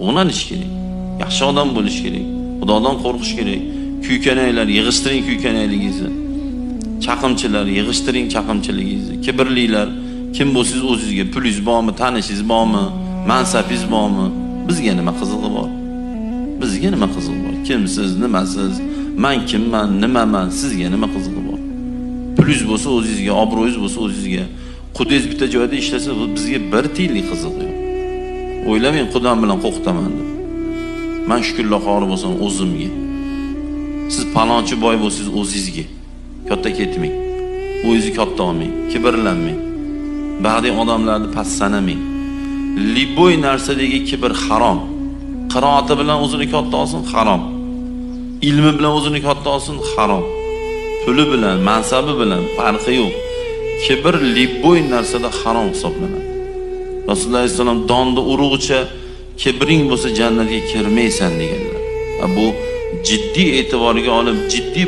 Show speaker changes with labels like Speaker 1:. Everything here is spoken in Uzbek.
Speaker 1: O'rganish kerak. Yaxshi odam bo'lish kerak. Xudodan qo'rqish kerak. Kuykanaylar, yig'ishtiring kuykanayligingizni. Chaqimchilar, yig'ishtiring chaqimchiligingizni. Kibrlilar, kim bo'lsangiz o'zingizga, pulingiz bormi, tanishingiz bormi, mansabingiz bormi? Bizga nima qizig'i bor? Bizga nima qizig'i bor? Kimsiz, nimasiz, men kimman, nimaman, sizga nima qizig'i bor? Pulingiz bo'lsa o'zingizga, obro'yingiz bo'lsa o'zingizga. Qudingiz bitta joyda ishlasa, bizga bir tiyinlik qizig'i yo'q. O'ylamang, Xudoam bilan qo'rqitaman deb. Men shukrlar bo'lsam o'zimga. Siz palonchi boy bo'lsangiz o'zingizga. Katta ketmang. O'zingizni katta olmang, kibrlanmang. Ba'zi odamlarni past sanamang. Liboy narsadagi kibr harom. Qiroati bilan o'zini katta olsin, harom. Ilmi bilan o'zini katta olsin, harom. Puli bilan, mansabi bilan farqi yo'q. Kibr liboy narsada harom hisoblanadi. Rasululloh alayhisalom donda urug'icha kibring bo'lsa jannatga kirmaysan deganlar. Bu jiddiy e'tiborga olib, jiddiy